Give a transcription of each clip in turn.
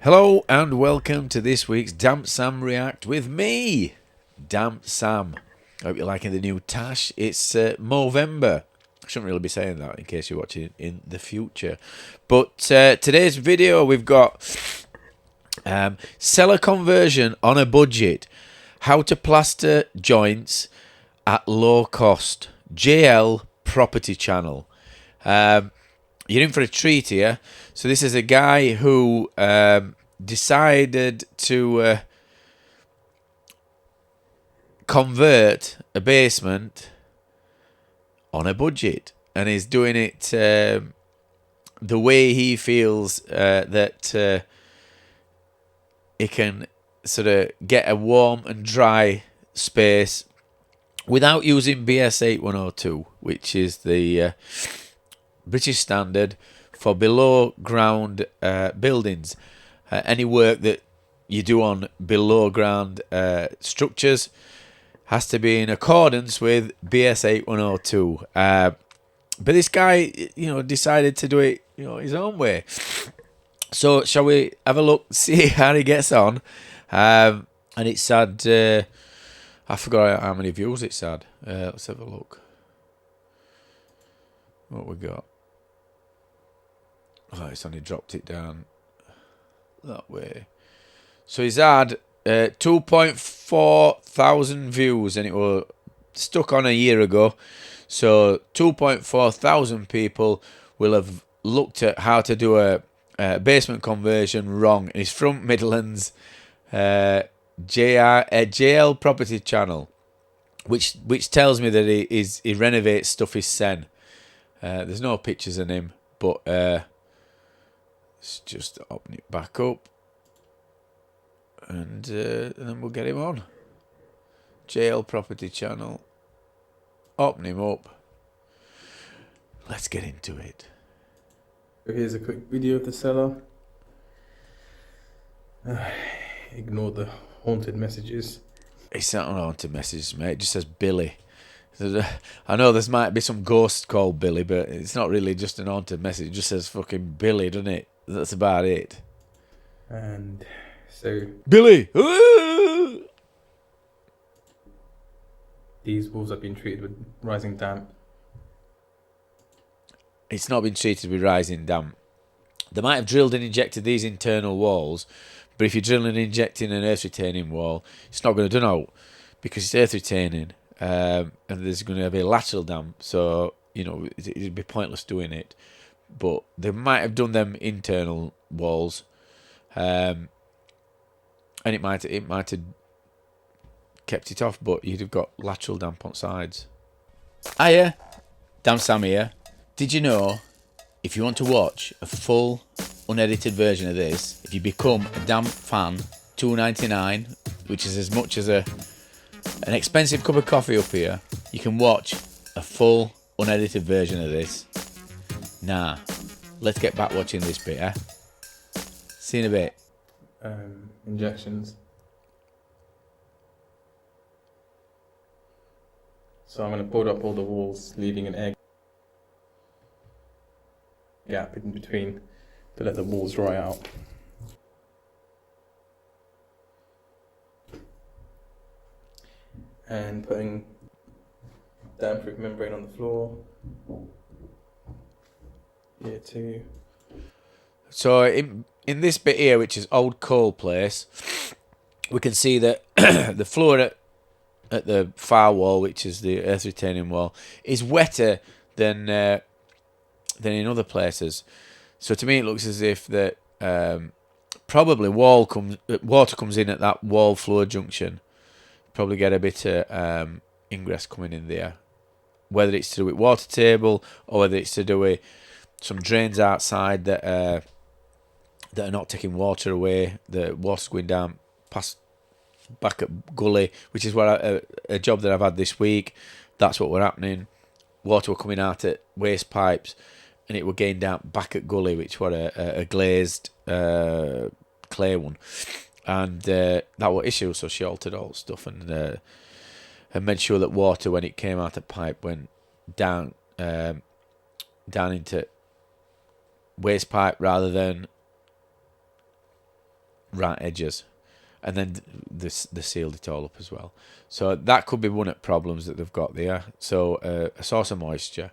Hello and welcome to this week's Damp Sam React with me, Damp Sam. I hope you're liking the new tash. It's Movember. I shouldn't really be saying that in case you're watching it in the future. But today's video we've got seller conversion on a budget. How to plaster joints at low cost. JL Property Channel. You're in for a treat here. So this is a guy who decided to convert a basement on a budget, and is doing it the way he feels that he can sort of get a warm and dry space without using BS 8102, which is the British standard for below ground buildings. Any work that you do on below ground structures has to be in accordance with BS 8102. But this guy, decided to do it, his own way. So shall we have a look, see how he gets on? And it's had, I forgot how many views it's had. Let's have a look. What we got? Oh, it's only dropped it down that way. So he's had 2.4 thousand views, and it was stuck on a year ago. So 2.4 thousand people will have looked at how to do a basement conversion wrong. And he's from Midlands, JL Property Channel, which tells me that he renovates stuff is sen. There's no pictures of him, but let's just open it back up, and then we'll get him on. JL Property Channel. Open him up. Let's get into it. Here's a quick video of the seller. Ignore the haunted messages. It's not an haunted message, mate. It just says Billy. I know there might be some ghost called Billy, but it's not really just an haunted message. It just says fucking Billy, doesn't it? That's about it. And so Billy! these walls have been treated with rising damp. It's not been treated with rising damp. They might have drilled and injected these internal walls, but if you're drilling and injecting an earth retaining wall, it's not going to do no, because it's earth retaining, and there's going to be lateral damp, so it'd be pointless doing it. But they might have done them internal walls, and it might have kept it off, but you'd have got lateral damp on sides. Hiya, DampSam here. Did you know, if you want to watch a full unedited version of this, if you become a Damp fan, $2.99, which is as much as an expensive cup of coffee up here, you can watch a full unedited version of this. Nah, let's get back watching this bit, eh? See you in a bit. Injections. So I'm going to board up all the walls, leaving an air gap in between to let the walls dry out. And putting damp-proof membrane on the floor. Here too. So in this bit here, which is old coal place, we can see that the floor at the far wall, which is the earth retaining wall, is wetter than in other places. So to me, it looks as if that probably water comes in at that wall floor junction. Probably get a bit of ingress coming in there, whether it's to do with water table or whether it's to do with some drains outside that are not taking water away. The water's going down past back at gully, which is what a job that I've had this week. That's what were happening. Water were coming out at waste pipes, and it were getting down back at gully, which were a glazed clay one, and that was issue. So she altered all the stuff and made sure that water, when it came out the pipe, went down into waste pipe rather than right edges, and then they sealed it all up as well. So that could be one of the problems that they've got there. So a source of moisture.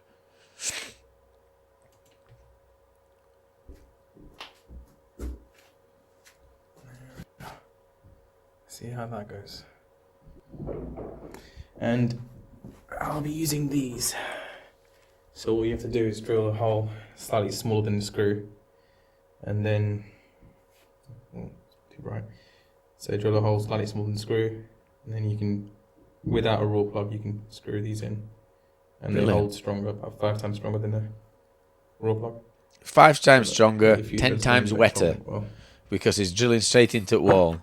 See how that goes. And I'll be using these. So all you have to do is drill a hole slightly smaller than the screw, and then too bright. So drill a hole slightly smaller than the screw, and then you can, without a raw plug, you can screw these in, and they'll hold stronger, about 5 times stronger than a raw plug. 5 times stronger, If you 10 drill times something wetter, strong, well, because it's drilling straight into the wall.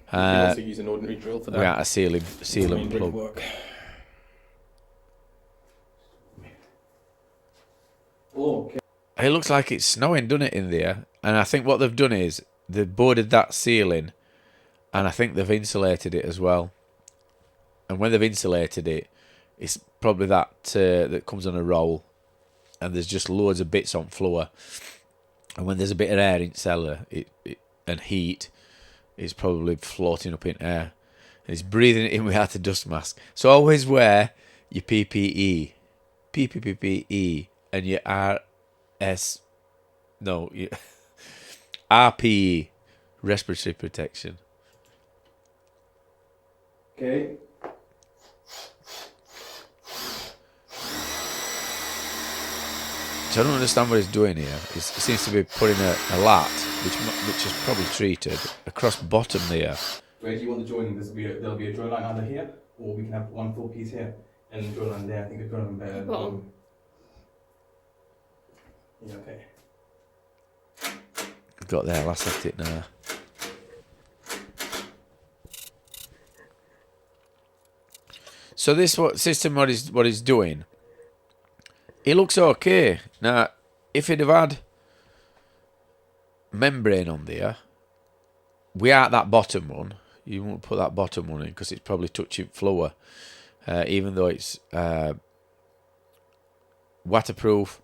you can also use an ordinary drill for that. Without a sealing plug. Work. Oh, okay. It looks like it's snowing, doesn't it, in there? And I think what they've done is they've boarded that ceiling, and I think they've insulated it as well. And when they've insulated it, it's probably that that comes on a roll, and there's just loads of bits on floor. And when there's a bit of air in cellar and heat, it's probably floating up in air. And it's breathing it in without a dust mask. So always wear your PPE, PPPE, and your your RPE, respiratory protection. Okay. So I don't understand what he's doing here. He seems to be putting a lat, which is probably treated, across bottom there. Where do you want the joining? There'll be a join line either here, or we can have one full piece here and the join line there. I think the join line better. Bottom. Yeah, okay. Got there, I'll set it now. So this what he's doing. It looks okay. Now, if he'd have had membrane on there, without that bottom one, you won't put that bottom one in because it's probably touching floor. Even though it's waterproof,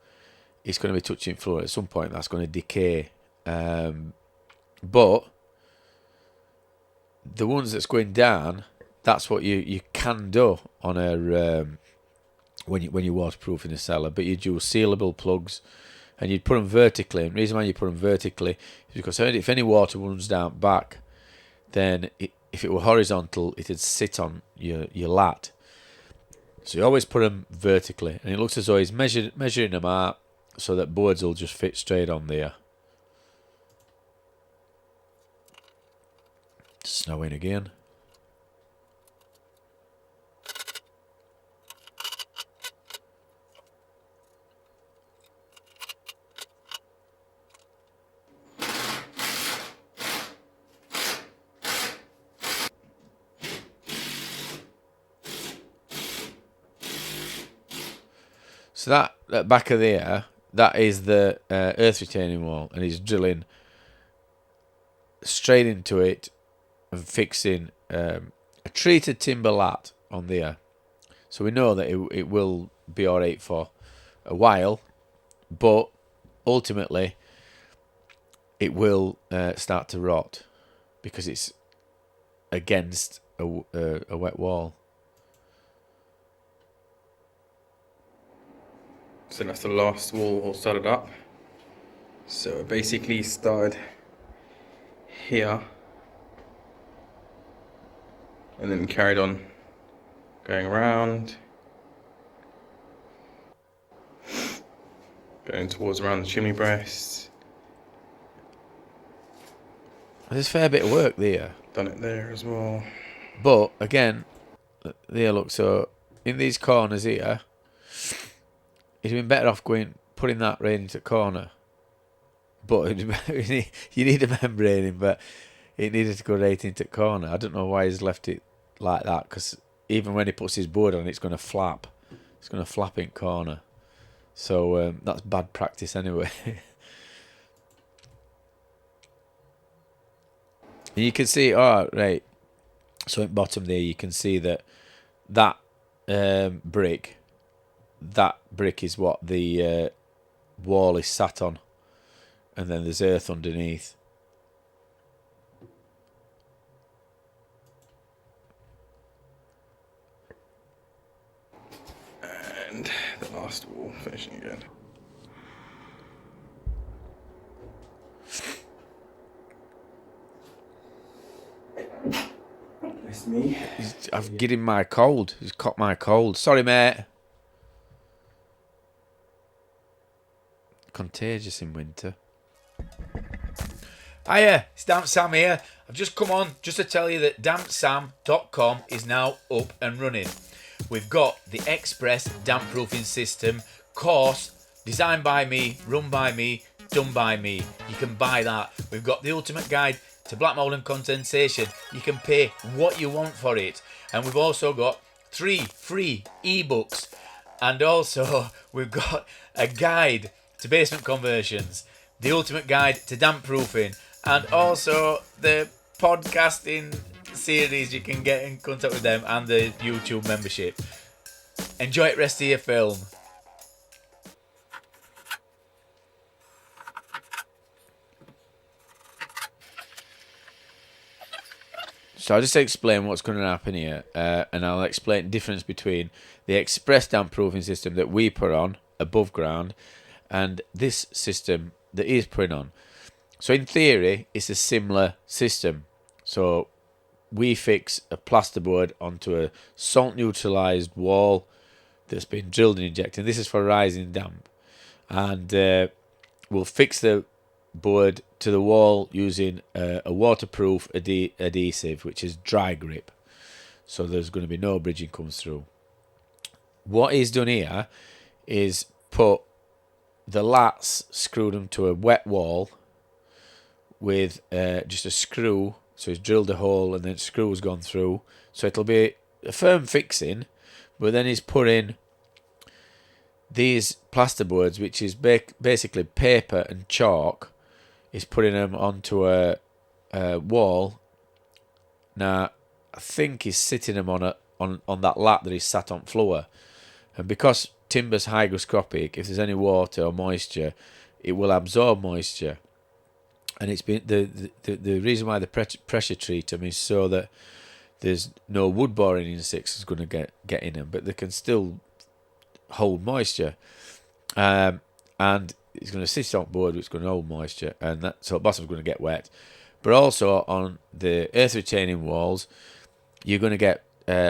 it's going to be touching floor. At some point, that's going to decay. But the ones that's going down, that's what you can do on a when you waterproof in a cellar. But you do sealable plugs, and you'd put them vertically. And the reason why you put them vertically is because if any water runs down back, then if it were horizontal, it'd sit on your lat. So you always put them vertically, and it looks as though he's measuring them out so that boards will just fit straight on there. Snowing again. So that back of there, that is the earth retaining wall, and he's drilling straight into it and fixing a treated timber lat on there. So we know that it will be alright for a while, but ultimately it will start to rot because it's against a wet wall. So that's the last wall all started up. So it basically started here and then carried on going around, going towards around the chimney breast. There's a fair bit of work there. Done it there as well. But again, there look, so in these corners here, it'd been better off putting that right into the corner. But you need a membrane in, but it needed to go right into the corner. I don't know why he's left it like that, because even when he puts his board on, it's going to flap. It's going to flap in corner. So that's bad practice anyway. And you can see, right. So at bottom there, you can see that brick is what the wall is sat on, and then there's earth underneath. plasterboard finishing again. It's me. I've given him my cold. He's caught my cold. Sorry, mate. Contagious in winter. Hiya, it's Damp Sam here. I've just come on just to tell you that DampSam.com is now up and running. We've got the Express damp proofing system course designed by me, run by me, done by me. You can buy that. We've got the ultimate guide to black mold and condensation. You can pay what you want for it. And we've also got 3 free ebooks. And also we've got a guide to basement conversions, the ultimate guide to damp proofing, and also the podcasting series. You can get in contact with them and the YouTube membership. Enjoy the rest of your film. So I'll just explain what's going to happen here, and I'll explain the difference between the express damp proofing system that we put on above ground and this system that he's putting on. So in theory, it's a similar system. So we fix a plasterboard onto a salt neutralised wall that's been drilled and injected. This is for rising damp. And we'll fix the board to the wall using a waterproof adhesive, which is dry grip. So there's going to be no bridging comes through. What he's done here is put the lats, screwed them to a wet wall with just a screw. So he's drilled a hole and then screw has gone through. So it'll be a firm fixing, but then he's put in these plasterboards, which is basically paper and chalk. He's putting them onto a wall. Now, I think he's sitting them on that lat that he's sat on floor. And because timber's hygroscopic, if there's any water or moisture, it will absorb moisture. And it's been the reason why the pressure treat them is so that there's no wood boring insects is going to get in them, but they can still hold moisture. And it's going to sit on board, it's going to hold moisture, and so the bottom's going to get wet. But also on the earth retaining walls, you're going to get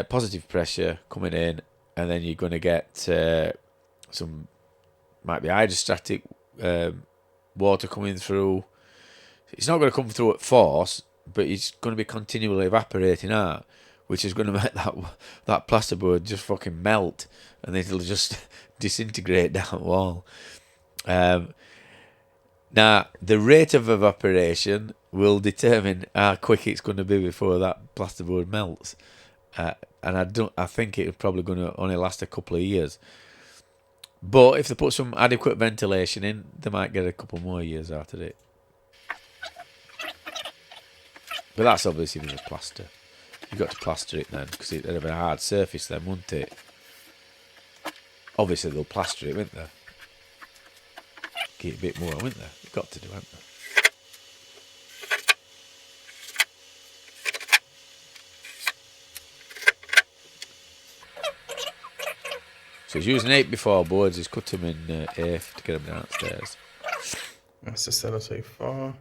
positive pressure coming in, and then you're going to get some, might be hydrostatic water coming through. It's not going to come through at force, but it's going to be continually evaporating out, which is going to make that plasterboard just fucking melt, and it'll just disintegrate down the wall. Now, the rate of evaporation will determine how quick it's going to be before that plasterboard melts. And I think it's probably going to only last a couple of years. But if they put some adequate ventilation in, they might get a couple more years out of it. But that's obviously with a plaster. You've got to plaster it then, because it'd have a hard surface then, wouldn't it? Obviously they'll plaster it, won't they? Get a bit more, won't they? You've got to do, haven't they? So he's using 8x4 boards. He's cut them in eighth to get them downstairs. That's the cellar so far.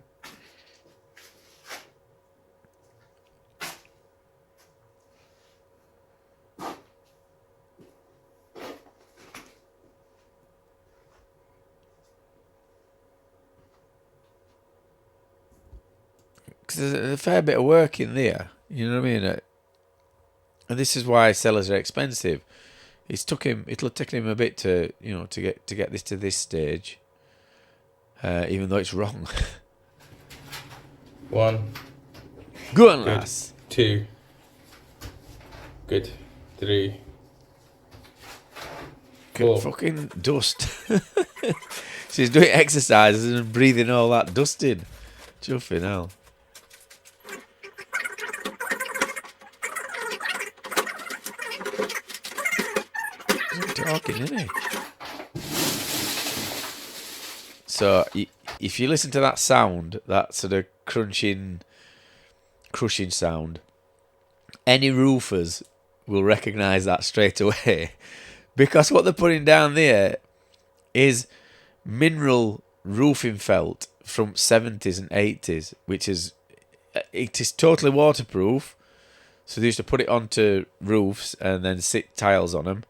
There's a fair bit of work in there, you know what I mean? And this is why cellars are expensive. It'll take him a bit to get this to this stage, even though it's wrong. 1. Go on, Good. lass. 2. Good. 3. Good fucking dust. She's doing exercises and breathing all that dust in. Chuffing hell. Talking, isn't he? So if you listen to that sound, that sort of crushing sound, any roofers will recognise that straight away, Because what they're putting down there is mineral roofing felt from 70s and 80s, which is it is totally waterproof. So they used to put it onto roofs and then sit tiles on them.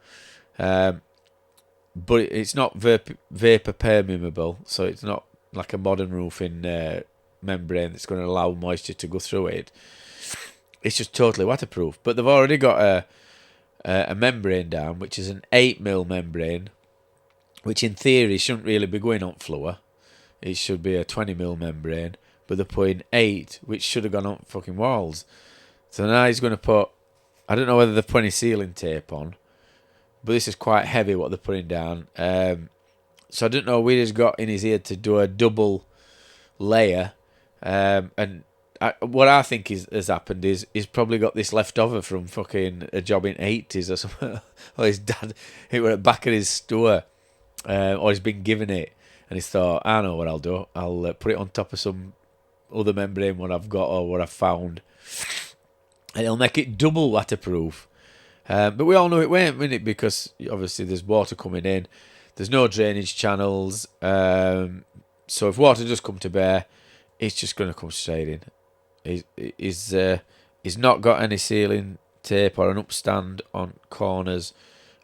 But it's not vapor permeable, so it's not like a modern roofing membrane that's going to allow moisture to go through it. It's just totally waterproof. But they've already got a membrane down, which is an 8mm membrane, which in theory shouldn't really be going on floor. It should be a 20mm membrane, but they're putting 8, which should have gone on fucking walls. So now he's going to put, I don't know whether they're putting ceiling tape on, but this is quite heavy what they're putting down. So I don't know what he's got in his ear to do a double layer. What I think has happened is he's probably got this left over from fucking a job in 80s or something. Or his dad, it were at the back of his store, or he's been given it. And he's thought, I know what I'll do. I'll put it on top of some other membrane what I've got or what I've found. And it'll make it double waterproof. But we all know it won't, won't it? Because obviously there's water coming in. There's no drainage channels. So if water does come to bear, it's just going to come straight in. He's not got any ceiling tape or an upstand on corners.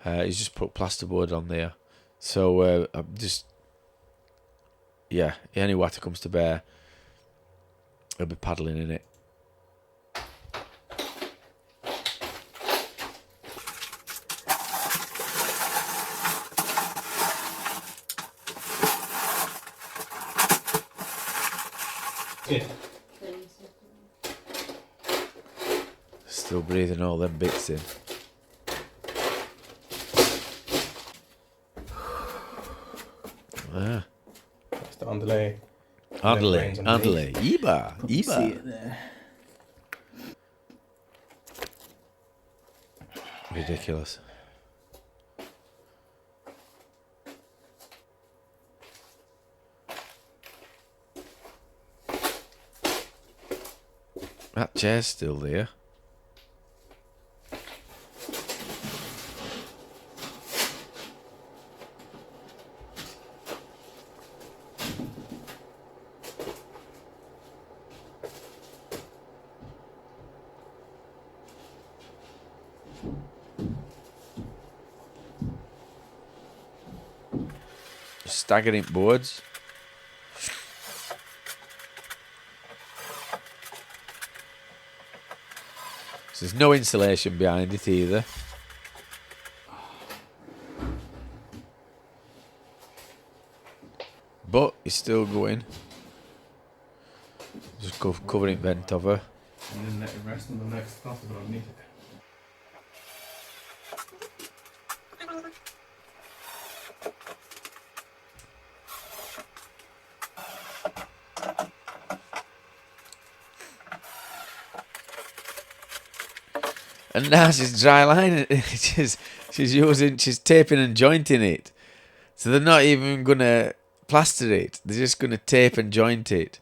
He's just put plasterboard on there. So I'm just... Yeah, any water comes to bear, he'll be paddling in it. Yeah. Still breathing all them bits in. Ah. That's the underlay. Underlay. Iba. See it there. Ridiculous. That chair's still there. Staggering boards. So there's no insulation behind it either. But it's still going. Just covering vent over. And then let it rest on the next class if I don't need it. And now she's dry lining it. She's taping and jointing it. So they're not even gonna plaster it. They're just gonna tape and joint it,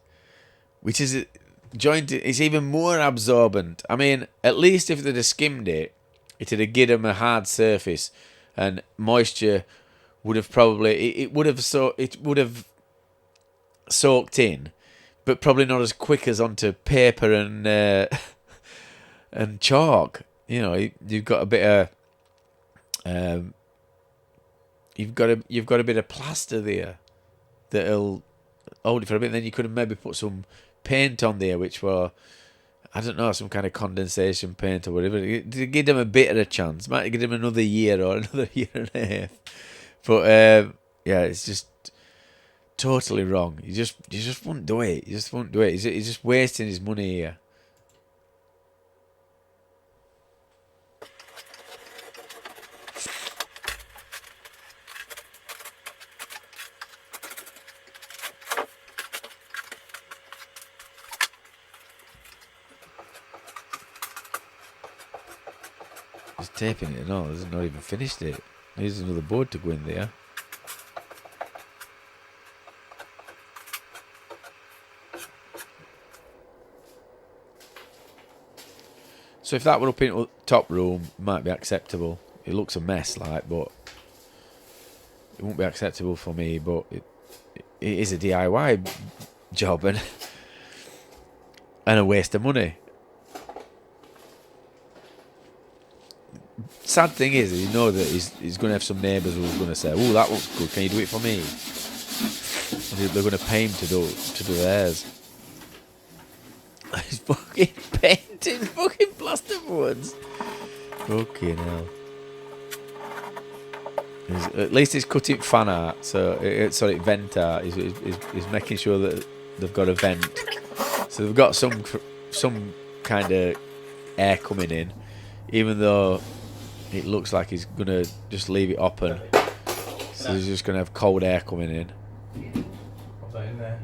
which is jointed. It's even more absorbent. I mean, at least if they'd have skimmed it, it'd have given them a hard surface, and moisture would have probably it would have soaked in, but probably not as quick as onto paper and and chalk. You know, you've got a bit of you've got a bit of plaster there that'll hold it for a bit. Then you could have maybe put some paint on there, which were, I don't know, some kind of condensation paint or whatever. To give them a bit of a chance. Might give them another year or another year and a half. But yeah, it's just totally wrong. You just won't do it. You just won't do it. He's just wasting his money here. He's taping it and all. He's not even finished it. Here's another board to go in there. So if that were up in the top room, might be acceptable. It looks a mess, like, but it won't be acceptable for me, but it is a DIY job and a waste of money. Sad thing is, you know that he's going to have some neighbours who's going to say, "Oh, that looks good. Can you do it for me?" And they're going to pay him to do theirs. He's fucking painting fucking plasterboards. Fucking hell. At least he's cutting fan art, sorry, vent art. He's making sure that they've got a vent, so they've got some kind of air coming in, even though it looks like he's gonna just leave it open. So he's just gonna have cold air coming in. What's that in there?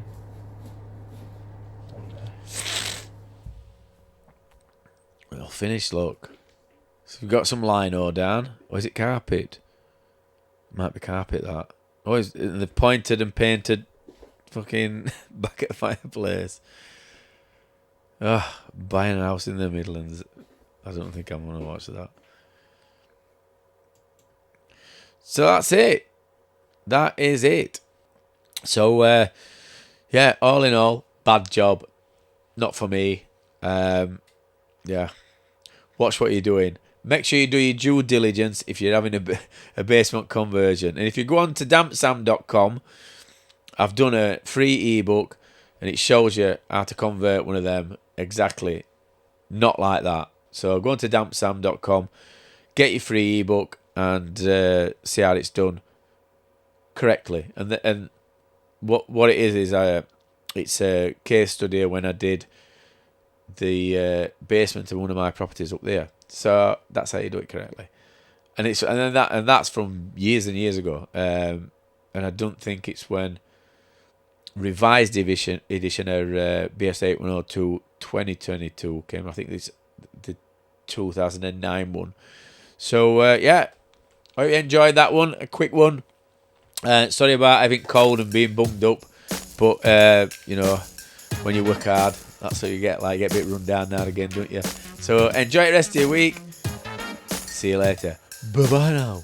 Well, finished. Look, so we've got some lino down, or is it carpet? Might be carpet that. Oh, they've pointed and painted fucking back at the fireplace. Buying a house in the Midlands. I don't think I'm going to watch that. So that's it. That is it. So, yeah, all in all, bad job. Not for me. Yeah. Watch what you're doing. Make sure you do your due diligence if you're having a basement conversion. And if you go on to DampSam.com, I've done a free ebook and it shows you how to convert one of them exactly not like that. So go on to DampSam.com, get your free ebook and see how it's done correctly. And what it is it's a case study when I did the basement of one of my properties up there. So that's how you do it correctly, and that's from years and years ago. And I don't think it's when revised edition of BS 8102 2022 came. I think it's the 2009 one. So yeah, I hope you enjoyed that one. A quick one. Sorry about having cold and being bummed up, but you know, when you work hard, that's what you get. Like, get a bit run down now and again, don't you? So enjoy the rest of your week. See you later. Bye bye now.